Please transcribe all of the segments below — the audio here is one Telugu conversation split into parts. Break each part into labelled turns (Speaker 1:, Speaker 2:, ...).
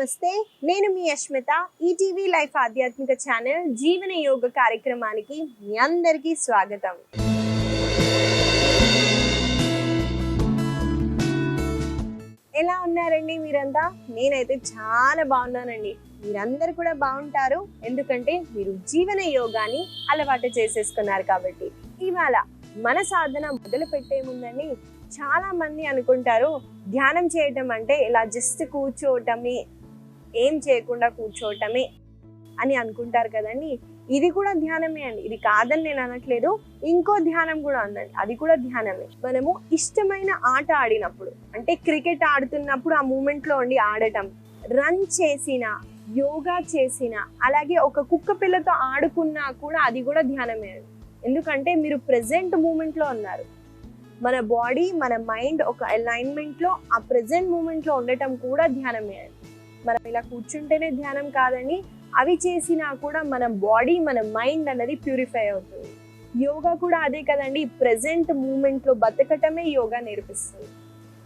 Speaker 1: నమస్తే, నేను మీ యష్మిత. ఈటీవీ లైఫ్ ఆధ్యాత్మిక ఛానల్ జీవన యోగ కార్యక్రమానికి మీ అందరికీ స్వాగతం. ఎలా ఉన్నారండి మీరంతా? నేనైతే చాలా బాగున్నానండి. మీరందరూ కూడా బాగుంటారు, ఎందుకంటే మీరు జీవన యోగాని అలవాటు చేసేసుకున్నారు కాబట్టి. ఇవాళ మన సాధన మొదలు పెట్టే ముందండి, చాలా మంది అనుకుంటారు ధ్యానం చేయటం అంటే ఇలా జస్ట్ కూర్చోవటమే, ఏం చేయకుండా కూర్చోవటమే అని అనుకుంటారు కదండి. ఇది కూడా ధ్యానమే అండి, ఇది కాదని నేను అనట్లేదు. ఇంకో ధ్యానం కూడా ఉందండి, అది కూడా ధ్యానమే. మనము ఇష్టమైన ఆట ఆడినప్పుడు, అంటే క్రికెట్ ఆడుతున్నప్పుడు ఆ మూమెంట్లో ఉండి ఆడటం, రన్ చేసిన, యోగా చేసిన, అలాగే ఒక కుక్క పిల్లతో ఆడుకున్నా కూడా అది కూడా ధ్యానమే అండి. ఎందుకంటే మీరు ప్రెజెంట్ మూమెంట్లో ఉన్నారు. మన బాడీ, మన మైండ్ ఒక అలైన్మెంట్లో ఆ ప్రెజెంట్ మూమెంట్లో ఉండటం కూడా ధ్యానమే అండి. మనం ఇలా కూర్చుంటేనే ధ్యానం కాదని, అవి చేసినా కూడా మన బాడీ, మన మైండ్ అనేది ప్యూరిఫై అవుతుంది. యోగా కూడా అదే కదండి, ప్రెజెంట్ మూమెంట్లో బతకటమే యోగా నేర్పిస్తుంది.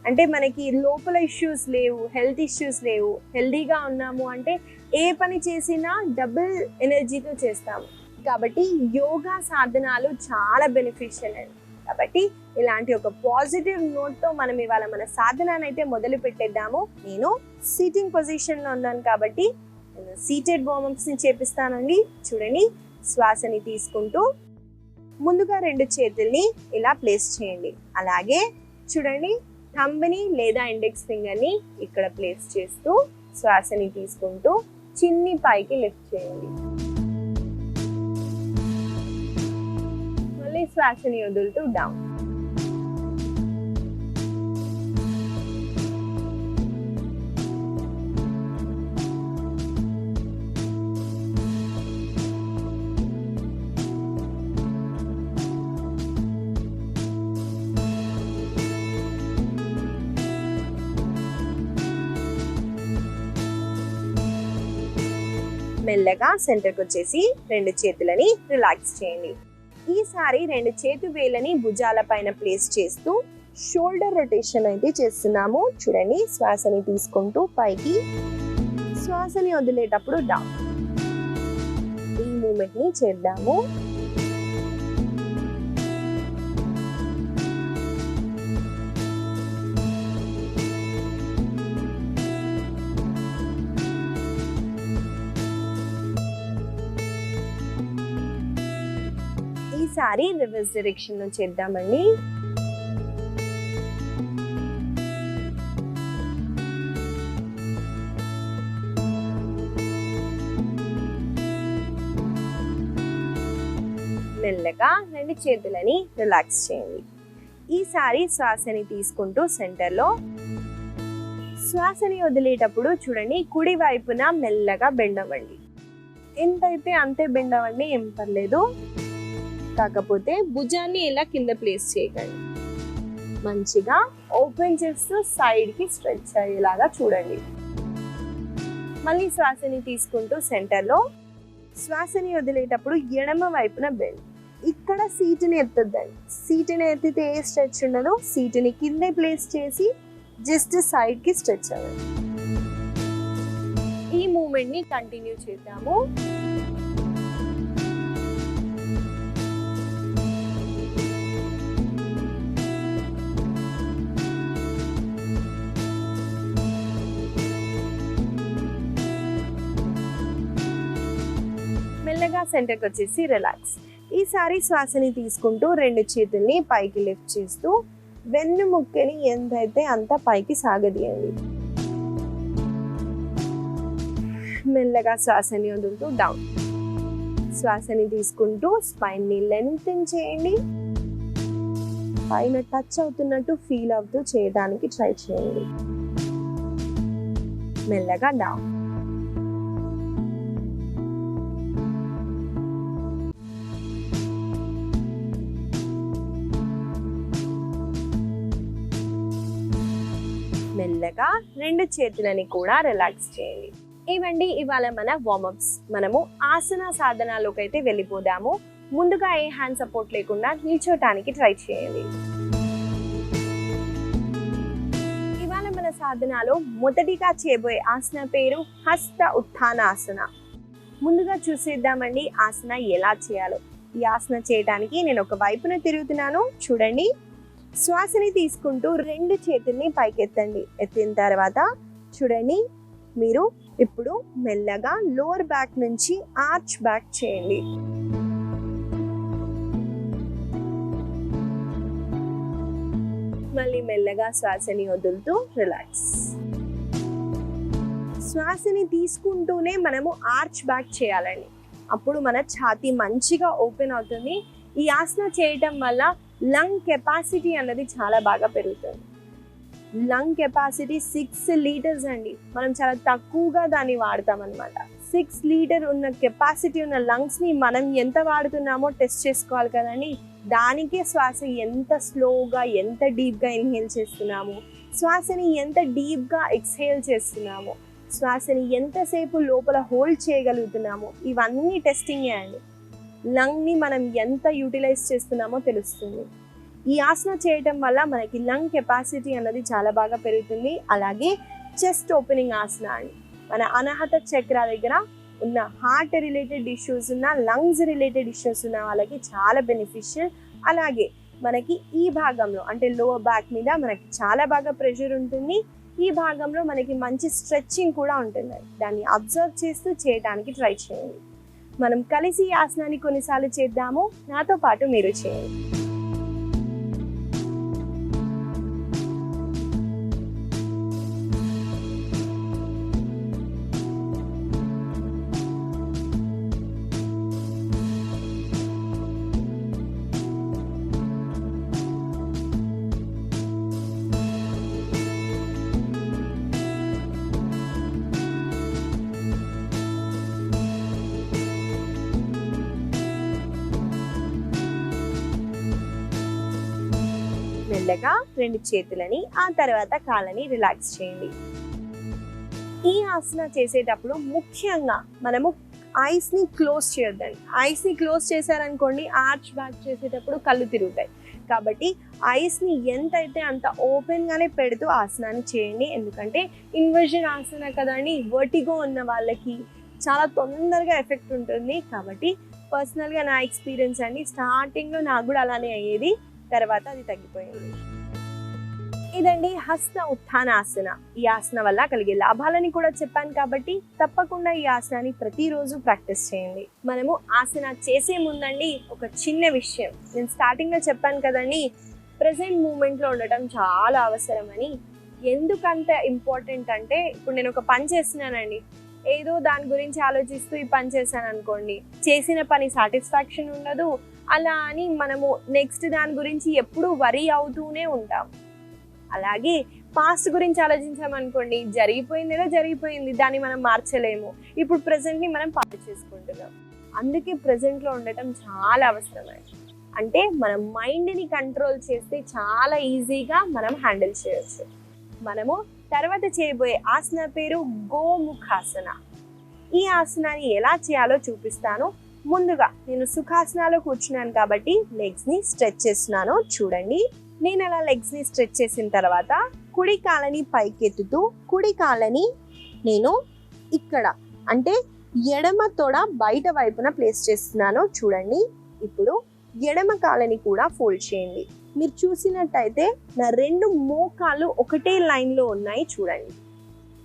Speaker 1: అంటే మనకి లోపల ఇష్యూస్ లేవు, హెల్త్ ఇష్యూస్ లేవు, హెల్దీగా ఉన్నాము అంటే ఏ పని చేసినా డబుల్ ఎనర్జీతో చేస్తాము. కాబట్టి యోగా సాధనాలు చాలా బెనిఫిషియల్ అండి. కాబట్టి ఇలాంటి ఒక పాజిటివ్ నోట్తో మనం ఇవాళ మన సాధనాన్ని అయితే మొదలు పెట్టేద్దాము. నేను సీటింగ్ పొజిషన్లో ఉన్నాను కాబట్టి నేను సీటెడ్ వార్మప్స్ని చేపిస్తానండి. చూడండి, శ్వాసని తీసుకుంటూ ముందుగా 2 చేతుల్ని ఇలా ప్లేస్ చేయండి. అలాగే చూడండి, థంబ్ని లేదా ఇండెక్స్ ఫింగర్ని ఇక్కడ ప్లేస్ చేస్తూ శ్వాసని తీసుకుంటూ చిన్ని పైకి లిఫ్ట్ చేయండి. మళ్ళీ శ్వాసని వదులుతూ డౌన్. మెల్లగా సెంటర్కి వచ్చేసి 2 చేతులని రిలాక్స్ చేయండి. ఈసారి 2 చేతు వేళ్ళని భుజాల పైన ప్లేస్ చేస్తూ షోల్డర్ రొటేషన్ అయితే చేస్తున్నాము. చూడండి, శ్వాసని తీసుకుంటూ పైకి, శ్వాసని వదిలేటప్పుడు డౌన్. ఈ మూమెంట్ ని చేద్దాము. ఈసారి రివర్స్ డైరెక్షన్ లో చేద్దామండి. మెల్లగా 2 చేతులని రిలాక్స్ చేయండి. ఈసారి శ్వాసని తీసుకుంటూ సెంటర్లో, శ్వాసని వదిలేటప్పుడు చూడండి, కుడి వైపున మెల్లగా బెండ్ అవ్వండి. ఎంతైతే అంతే బెండ్ అవ్వండి, ఏం పర్లేదు. కాకపోతే భుజాన్ని ఇలా కింద ప్లేస్ చేయకండి. మంచిగా ఓపెన్ చేస్తూ సైడ్కి స్ట్రెచ్ అయ్యేలాగా చూడండి. మళ్ళీ శ్వాసని తీసుకుంటూ సెంటర్లో, శ్వాసని వదిలేటప్పుడు ఎడమ వైపున బెండ్. ఇక్కడ సీటుని ఎత్తద్దండి. సీటుని ఎత్తితే ఏ స్ట్రెచ్ ఉండదు. సీటుని కిందే ప్లేస్ చేసి జస్ట్ సైడ్కి స్ట్రెచ్ అవ్వండి. ఈ మూమెంట్ని కంటిన్యూ చేద్దాము. మెల్లగా సెంటర్కి వచ్చేసి రిలాక్స్. ఈసారి శ్వాసని తీసుకుంటూ 2 చేతుల్ని పైకి లిఫ్ట్ చేస్తూ వెన్నుముక్కని ఎంతైతే అంత పైకి సాగదీయండి. మెల్లగా శ్వాసని వదులుతూ డౌన్. శ్వాసని తీసుకుంటూ స్పైన్ ని లెంగ్తెన్ చేయండి. పైన టచ్ అవుతున్నట్టు ఫీల్ అవుతూ చేయడానికి ట్రై చేయండి. మెల్లగా డౌన్. మెల్లగా 2 చేతులని కూడా రిలాక్స్ చేయండి. ఇవండి ఇవాళ మన వార్మప్స్. మనము ఆసన సాధనాలోకి అయితే వెళ్ళిపోదాము. ముందుగా ఏ హ్యాండ్ సపోర్ట్ లేకుండా నిల్చోటానికి ట్రై చేయండి. ఇవాళ మన సాధనలో మొదటిగా చేయబోయే ఆసన పేరు హస్త ఉత్థానాసన. ముందుగా చూసేద్దామండి ఆసన ఎలా చేయాలో. ఈ ఆసన చేయడానికి నేను ఒక వైపున తిరుగుతున్నాను. చూడండి, శ్వాసని తీసుకుంటూ 2 చేతుల్ని పైకెత్తండి. ఎత్తిన తర్వాత చూడండి, మీరు ఇప్పుడు మెల్లగా లోవర్ బ్యాక్ నుంచి ఆర్చ్ బ్యాక్ చేయండి. మళ్ళీ మెల్లగా శ్వాసని వదులుతూ రిలాక్స్. శ్వాసని తీసుకుంటూనే మనము ఆర్చ్ బ్యాక్ చేయాలండి. అప్పుడు మన ఛాతీ మంచిగా ఓపెన్ అవుతుంది. ఈ ఆసన చేయటం వల్ల లంగ్ కెపాసిటీ అన్నది చాలా బాగా పెరుగుతుంది. లంగ్ కెపాసిటీ 6 లీటర్స్ అండి. మనం చాలా తక్కువగా దాన్ని వాడతాం అనమాట. 6 లీటర్ ఉన్న కెపాసిటీ ఉన్న లంగ్స్ని మనం ఎంత వాడుతున్నామో టెస్ట్ చేసుకోవాలి కదండి. దానికే శ్వాస ఎంత స్లోగా, ఎంత డీప్గా ఇన్హేల్ చేస్తున్నాము, శ్వాసని ఎంత డీప్గా ఎక్స్హేల్ చేస్తున్నాము, శ్వాసని ఎంతసేపు లోపల హోల్డ్ చేయగలుగుతున్నాము, ఇవన్నీ టెస్టింగే అండి. లంగ్ని మనం ఎంత యూటిలైజ్ చేస్తున్నామో తెలుస్తుంది. ఈ ఆసన చేయటం వల్ల మనకి లంగ్ కెపాసిటీ అన్నది చాలా బాగా పెరుగుతుంది. అలాగే చెస్ట్ ఓపెనింగ్ ఆసన అండి. మన అనాహత చక్ర దగ్గర ఉన్న హార్ట్ రిలేటెడ్ ఇష్యూస్ ఉన్న, లంగ్స్ రిలేటెడ్ ఇష్యూస్ ఉన్న వాళ్ళకి చాలా బెనిఫిషియల్. అలాగే మనకి ఈ భాగంలో అంటే లోవర్ బ్యాక్ మీద మనకి చాలా బాగా ప్రెషర్ ఉంటుంది. ఈ భాగంలో మనకి మంచి స్ట్రెచ్చింగ్ కూడా ఉంటుంది. దాన్ని అబ్జర్వ్ చేస్తూ చేయడానికి ట్రై చేయండి. మనం కలిసి ఈ ఆసనాన్ని కొన్నిసార్లు చేద్దాము. నాతో పాటు మీరు చేయండి. మెల్లగా 2 చేతులని, ఆ తర్వాత కాళ్ళని రిలాక్స్ చేయండి. ఈ ఆసన చేసేటప్పుడు ముఖ్యంగా మనము ఐస్ ని క్లోజ్ చేయొద్దండి. ఐస్ ని క్లోజ్ చేశారనుకోండి, ఆర్చ్ బ్యాక్ చేసేటప్పుడు కళ్ళు తిరుగుతాయి. కాబట్టి ఐస్ ని ఎంతైతే అంత ఓపెన్ గానే పెడుతూ ఆసనాన్ని చేయండి. ఎందుకంటే ఇన్వర్జన్ ఆసన కదండి, వర్టిగో ఉన్న వాళ్ళకి చాలా తొందరగా ఎఫెక్ట్ ఉంటుంది. కాబట్టి పర్సనల్గా నా ఎక్స్పీరియన్స్ అండి, స్టార్టింగ్లో నాకు కూడా అలానే అయ్యేది, తర్వాత అది తగ్గిపోయింది. ఇదండి హస్త ఉత్థానాసన. ఈ ఆసన వల్ల కలిగే లాభాలని కూడా చెప్పాను కాబట్టి తప్పకుండా ఈ ఆసనాన్ని ప్రతిరోజు ప్రాక్టీస్ చేయండి. మనము ఆసన చేసే ముందండి ఒక చిన్న విషయం, నేను స్టార్టింగ్లో చెప్పాను కదండి, ప్రజెంట్ మూమెంట్లో ఉండటం చాలా అవసరమని. ఎందుకంత ఇంపార్టెంట్ అంటే, ఇప్పుడు నేను ఒక పని చేస్తున్నానండి, ఏదో దాని గురించి ఆలోచిస్తూ ఈ పని చేశాను అనుకోండి, చేసిన పని సాటిస్ఫాక్షన్ ఉండదు. అలా అని మనము నెక్స్ట్ దాని గురించి ఎప్పుడూ వరీ అవుతూనే ఉంటాం. అలాగే పాస్ట్ గురించి ఆలోచించామనుకోండి, జరిగిపోయిందేదో జరిగిపోయింది, దాన్ని మనం మార్చలేము. ఇప్పుడు ప్రెజెంట్ని మనం పాడు చేసుకుంటున్నాం. అందుకే ప్రెజెంట్లో ఉండటం చాలా అవసరమైంది. అంటే మనం మైండ్ని కంట్రోల్ చేస్తే చాలా ఈజీగా మనం హ్యాండిల్ చేయొచ్చు. మనము తర్వాత చేయబోయే ఆసన పేరు గోముఖాసన. ఈ ఆసనాన్ని ఎలా చేయాలో చూపిస్తాను. ముందుగా నేను సుఖాసనాలో కూర్చున్నాను కాబట్టి లెగ్స్ ని స్ట్రెచ్ చేస్తున్నాను. చూడండి, నేను అలా లెగ్స్ ని స్ట్రెచ్ చేసిన తర్వాత కుడి కాళ్ళని పైకెత్తుతూ కుడి కాళ్ళని నేను ఇక్కడ అంటే ఎడమ తొడ బయట వైపున ప్లేస్ చేస్తున్నాను. చూడండి, ఇప్పుడు ఎడమ కాళ్ళని కూడా ఫోల్డ్ చేయండి. మీరు చూసినట్టయితే నా 2 మోకాళ్ళు ఒకటే లైన్లో ఉన్నాయి. చూడండి,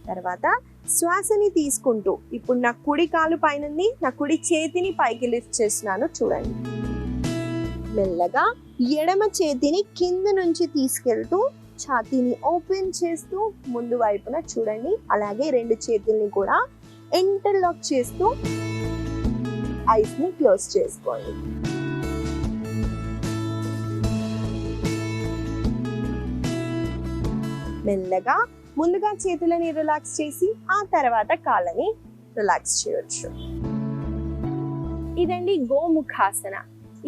Speaker 1: తర్వాత శ్వాసని తీసుకుంటూ ఇప్పుడు నా కుడి కాలు పైన ఉంది, నా కుడి చేతిని పైకి లిఫ్ట్ చేస్తున్నాను. చూడండి, మెల్లగా ఎడమ చేతిని కింద నుంచి తీసుకెళ్తూ ఛాతీని ఓపెన్ చేస్తూ ముందు వైపున చూడండి. అలాగే 2 చేతుల్ని కూడా ఇంటర్లాక్ చేస్తూ ఐస్ ని క్లోజ్ చేసుకోండి. మెల్లగా ముందుగా చేతులని రిలాక్స్ చేసి ఆ తర్వాత కాళ్ళని రిలాక్స్ చేయొచ్చు. ఇదండి గోముఖాసన.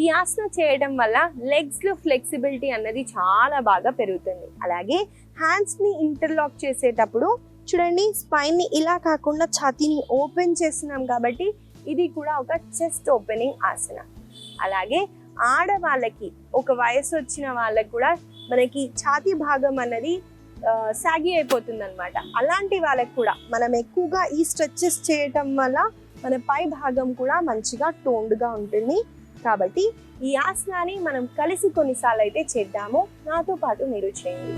Speaker 1: ఈ ఆసన చేయడం వల్ల లెగ్స్ లో ఫ్లెక్సిబిలిటీ అన్నది చాలా బాగా పెరుగుతుంది. అలాగే హ్యాండ్స్ ని ఇంటర్లాక్ చేసేటప్పుడు చూడండి, స్పైన్ ని ఇలా కాకుండా ఛాతీని ఓపెన్ చేస్తున్నాం కాబట్టి ఇది కూడా ఒక చెస్ట్ ఓపెనింగ్ ఆసన. అలాగే ఆడవాళ్ళకి, ఒక వయసు వచ్చిన వాళ్ళకి కూడా మనకి ఛాతీ భాగం అన్నది సాగి అయిపోతుంది అనమాట. అలాంటి వాళ్ళకి కూడా మనం ఎక్కువగా ఈ స్ట్రెచెస్ చేయటం వల్ల మన పై భాగం కూడా మంచిగా టోన్డ్గా ఉంటుంది. కాబట్టి ఈ ఆసనాన్ని మనం కలిసి కొన్నిసార్లు అయితే చేద్దాము. నాతో పాటు మీరు చేయండి.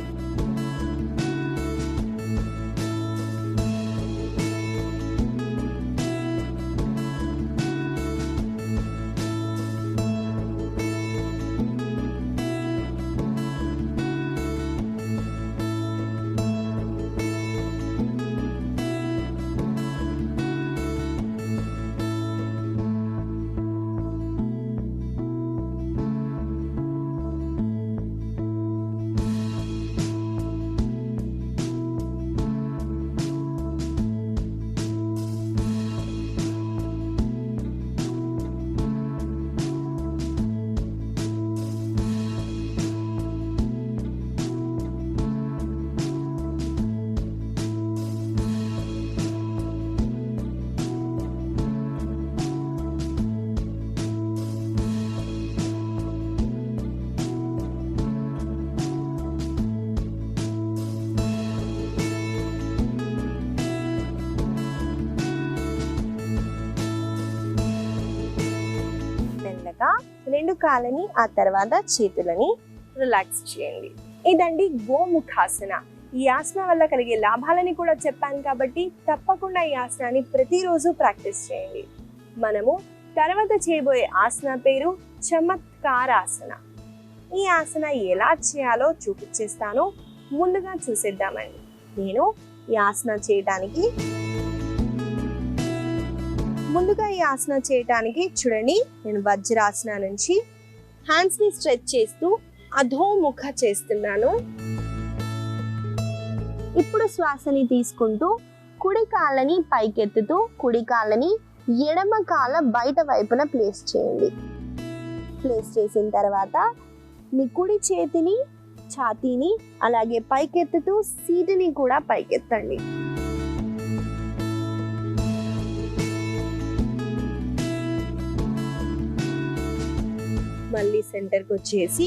Speaker 1: రెండు కాళ్ళని ఆ తర్వాత చేతులని రిలాక్స్ చేయండి. ఇదండి గోముఖాసన. ఈ ఆసన వల్ల కలిగే లాభాలని కూడా చెప్పాను కాబట్టి తప్పకుండా ఈ ఆసనాన్ని ప్రతిరోజు ప్రాక్టీస్ చేయండి. మనము తర్వాత చేయబోయే ఆసన పేరు చమత్కారాసన. ఈ ఆసన ఎలా చేయాలో చూపించేస్తాను. ముందుగా చూసేద్దామండి. నేను ఈ ఆసన చేయటానికి చూడండి, నేను వజ్రాసన నుంచి హ్యాండ్స్ ని స్ట్రెచ్ చేస్తూ అధోముఖ చేస్తున్నాను. ఇప్పుడు శ్వాసని తీసుకుంటూ కుడి కాళ్ళని పైకెత్తుతూ కుడి కాళ్ళని ఎడమ కాళ్ళ బయట వైపున ప్లేస్ చేయండి. ప్లేస్ చేసిన తర్వాత మీ కుడి చేతిని ఛాతీని అలాగే పైకెత్తుతూ సీటుని కూడా పైకెత్తండి. మళ్ళీ సెంటర్కి వచ్చేసి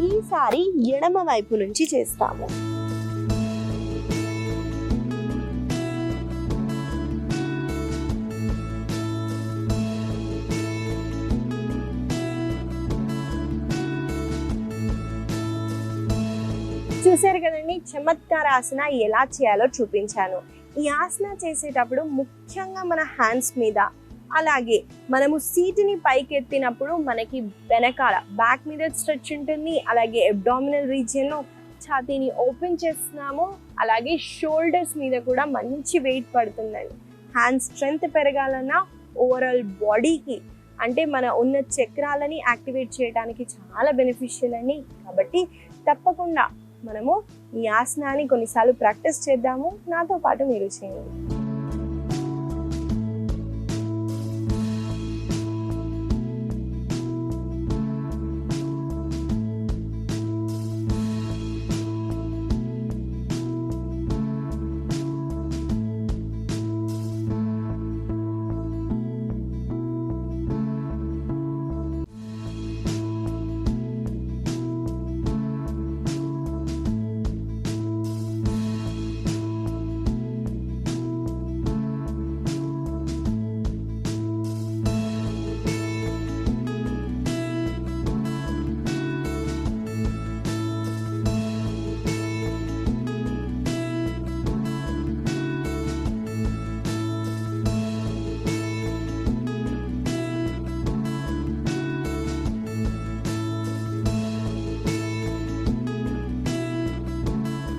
Speaker 1: ఈసారి ఎడమ వైపు నుంచి చేస్తాము. చూసారు కదండి, చమత్కార ఆసన ఎలా చేయాలో చూపించాను. ఈ ఆసన చేసేటప్పుడు ముఖ్యంగా మన హ్యాండ్స్ మీద అలాగే మనము సీటుని పైకి ఎత్తినప్పుడు మనకి వెనకాల బ్యాక్ మీద స్ట్రెచ్ ఉంటుంది. అలాగే అబ్డామినల్ రీజియన్లో ఛాతీని ఓపెన్ చేస్తున్నాము. అలాగే షోల్డర్స్ మీద కూడా మంచి వెయిట్ పడుతుందండి. హ్యాండ్ స్ట్రెంగ్త్ పెరగాలన్నా ఓవరాల్ బాడీకి అంటే మన ఉన్న చక్రాలని యాక్టివేట్ చేయడానికి చాలా బెనిఫిషియల్ అండి. కాబట్టి తప్పకుండా మనము ఈ ఆసనాన్ని కొన్నిసార్లు ప్రాక్టీస్ చేద్దాము. నాతో పాటు మీరు చేయండి.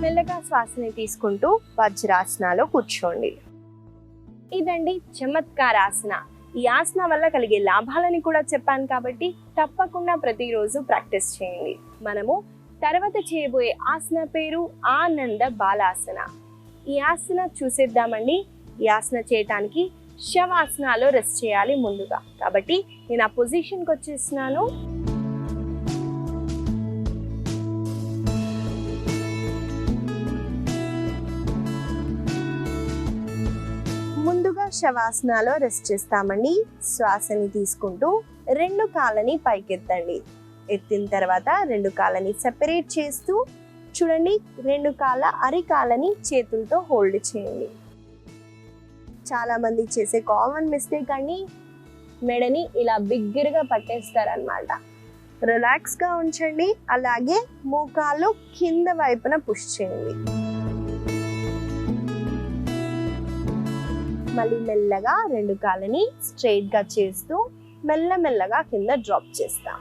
Speaker 1: మెల్లగా శ్వాసని తీసుకుంటూ వజ్రాసనాలో కూర్చోండి. ఇదండి చమత్కారాసన. ఈ ఆసన వల్ల కలిగే లాభాలని కూడా చెప్పాను కాబట్టి తప్పకుండా ప్రతిరోజు ప్రాక్టీస్ చేయండి. మనము తర్వాత చేయబోయే ఆసన పేరు ఆనంద బాలాసన. ఈ ఆసన చూసేద్దామండి. ఈ ఆసన చేయటానికి శవాసనాలో రెస్ట్ చేయాలి ముందుగా. కాబట్టి నేను ఆ పొజిషన్కి వచ్చేస్తున్నాను. ముందుగా శవాసనాలో రెస్ట్ చేస్తామండి. శ్వాసని తీసుకుంటూ రెండు కాళ్ళని పైకెత్తండి. ఎత్తిన తర్వాత రెండు కాళ్ళని సెపరేట్ చేస్తూ చూడండి, రెండు కాళ్ళ అరికాళ్ళని చేతులతో హోల్డ్ చేయండి. చాలా మంది చేసే కామన్ మిస్టేక్ అండి, మెడని ఇలా బిగ్గరగా పట్టేస్తారనమాట. రిలాక్స్గా ఉంచండి. అలాగే మోకాళ్ళు కింద వైపున పుష్ చేయండి. మళ్ళీ మెల్లగా రెండు కాళ్ళని స్ట్రైట్గా చేస్తూ మెల్లమెల్లగా కింద డ్రాప్ చేస్తాం.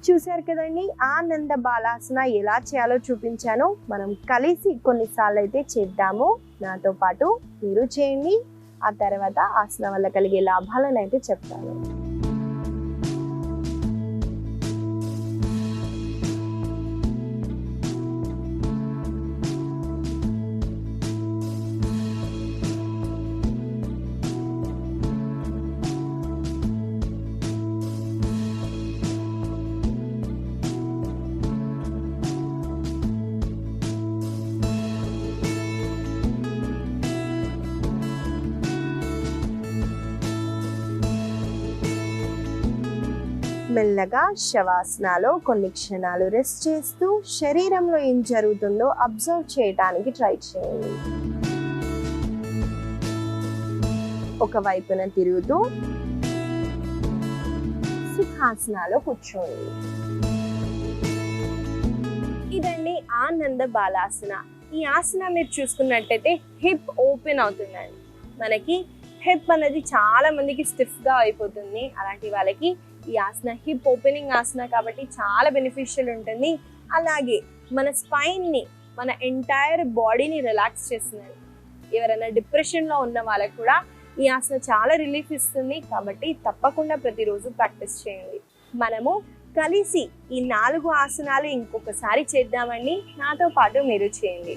Speaker 1: చూసారు కదండి, ఆనంద బాలాసన ఎలా చేయాలో చూపించాను. మనం కలిసి కొన్నిసార్లు అయితే చేద్దాము. నాతో పాటు మీరు చేయండి. ఆ తర్వాత ఆసన వల్ల కలిగే లాభాలను అయితే చెప్తాను. మెల్లగా శవాసనాలో కొన్ని క్షణాలు రెస్ట్ చేస్తూ శరీరంలో ఏం జరుగుతుందో అబ్జర్వ్ చేయడానికి ట్రై చేయండి. ఒకవైపున తిరుగుతూ సుఖాసనాలో కూర్చోండి. ఇదండి ఆనంద బాలాసన. ఈ ఆసన మీరు చూసుకున్నట్టయితే హిప్ ఓపెన్ అవుతుందండి. మనకి హిప్ అనేది చాలా మందికి స్టిఫ్గా అయిపోతుంది. అలాంటి వాళ్ళకి ఈ ఆసన హిప్ ఓపెనింగ్ ఆసన కాబట్టి చాలా బెనిఫిషియల్ ఉంటుంది. అలాగే మన స్పైన్ని, మన ఎంటైర్ బాడీని రిలాక్స్ చేస్తుంది. ఎవరైనా డిప్రెషన్లో ఉన్న వాళ్ళకి కూడా ఈ ఆసన చాలా రిలీఫ్ ఇస్తుంది. కాబట్టి తప్పకుండా ప్రతిరోజు ప్రాక్టీస్ చేయండి. మనము కలిసి ఈ 4 ఆసనాలు ఇంకొకసారి చేద్దామండి. నాతో పాటు మీరు చేయండి.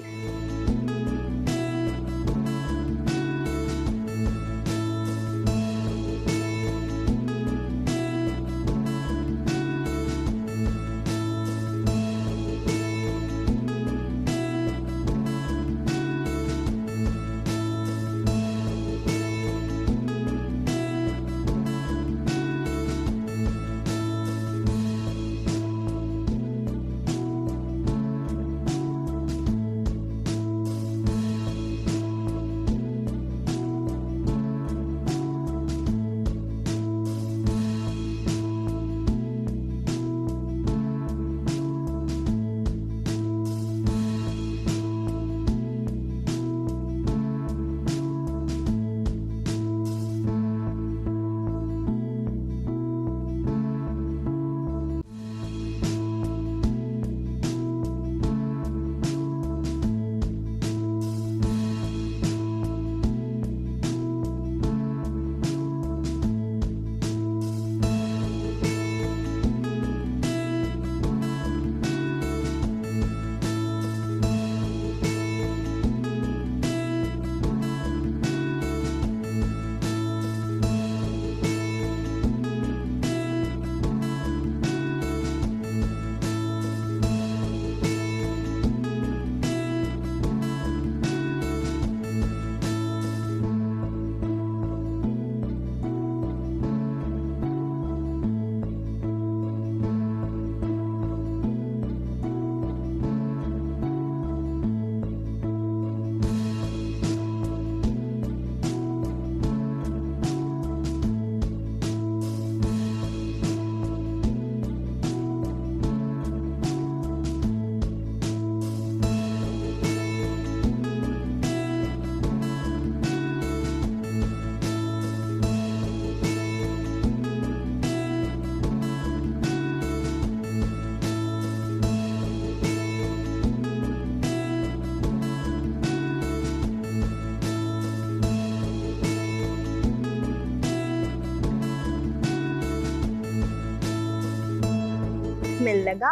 Speaker 1: మెల్లగా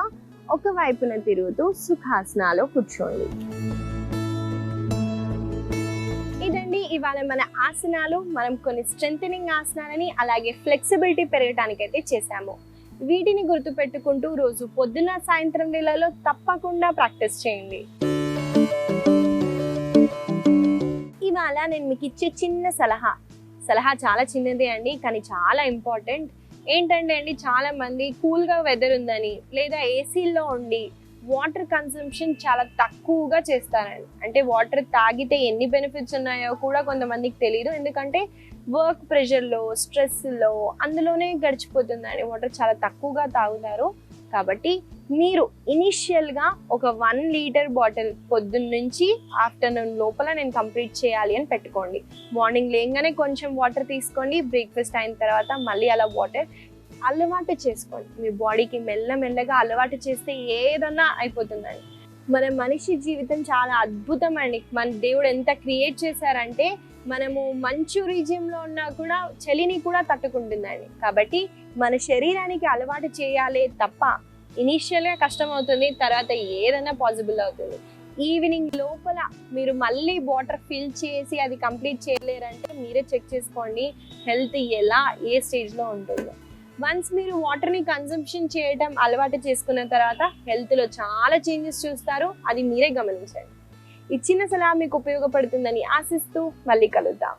Speaker 1: ఒక వైపున తిరుగుతూ సుఖాసనాలో కూర్చోండి. ఇదండి ఇవాళ మన ఆసనాలు. మనం కొన్ని స్ట్రెంథెనింగ్ ఆసనాలని అలాగే ఫ్లెక్సిబిలిటీ పెరగడానికైతే చేసాము. వీటిని గుర్తుపెట్టుకుంటూ రోజు పొద్దున సాయంత్రం వేళలో తప్పకుండా ప్రాక్టీస్ చేయండి. ఇవాళ నేను మీకు ఇచ్చే చిన్న సలహా చాలా చిన్నదే అండి, కానీ చాలా ఇంపార్టెంట్. ఏంటంటే అండి, చాలా మంది కూల్గా వెదర్ ఉందని లేదా ఏసీల్లో ఉండి వాటర్ కన్సంప్షన్ చాలా తక్కువగా చేస్తారండి. అంటే వాటర్ తాగితే ఎన్ని బెనిఫిట్స్ ఉన్నాయో కూడా కొంతమందికి తెలియదు. ఎందుకంటే వర్క్ ప్రెషర్లో, స్ట్రెస్లో అందులోనే గడిచిపోతుందండి. వాటర్ చాలా తక్కువగా తాగుతారు. కాబట్టి మీరు ఇనిషియల్గా ఒక 1 లీటర్ బాటిల్ పొద్దున్న నుంచి ఆఫ్టర్నూన్ లోపల నేను కంప్లీట్ చేయాలి అని పెట్టుకోండి. మార్నింగ్ లేగానే కొంచెం వాటర్ తీసుకోండి, బ్రేక్ఫాస్ట్ అయిన తర్వాత మళ్ళీ అలా వాటర్ అలవాటు చేసుకోండి. మీ బాడీకి మెల్లమెల్లగా అలవాటు చేస్తే ఏదన్నా అయిపోతుందండి. మన మనిషి జీవితం చాలా అద్భుతం అండి. మన దేవుడు ఎంత క్రియేట్ చేశారంటే మనము మంచు రీజియంలో ఉన్నా కూడా చలిని కూడా తట్టుకుంటుందండి. కాబట్టి మన శరీరానికి అలవాటు చేయాలి తప్ప ఇనీషియల్గా కష్టం అవుతుంది, తర్వాత ఏదైనా పాసిబుల్ అవుతుంది. ఈవినింగ్ లోపల మీరు మళ్ళీ వాటర్ ఫిల్ చేసి అది కంప్లీట్ చేయలేరంటే మీరే చెక్ చేసుకోండి హెల్త్ ఎలా ఏ స్టేజ్లో ఉంటుందో. వన్స్ మీరు వాటర్ని కన్సంప్షన్ చేయడం అలవాటు చేసుకున్న తర్వాత హెల్త్లో చాలా చేంజెస్ చూస్తారు. అది మీరే గమనించండి. ఇచ్చిన సలహా మీకు ఉపయోగపడుతుందని ఆశిస్తూ మళ్ళీ కలుద్దాం.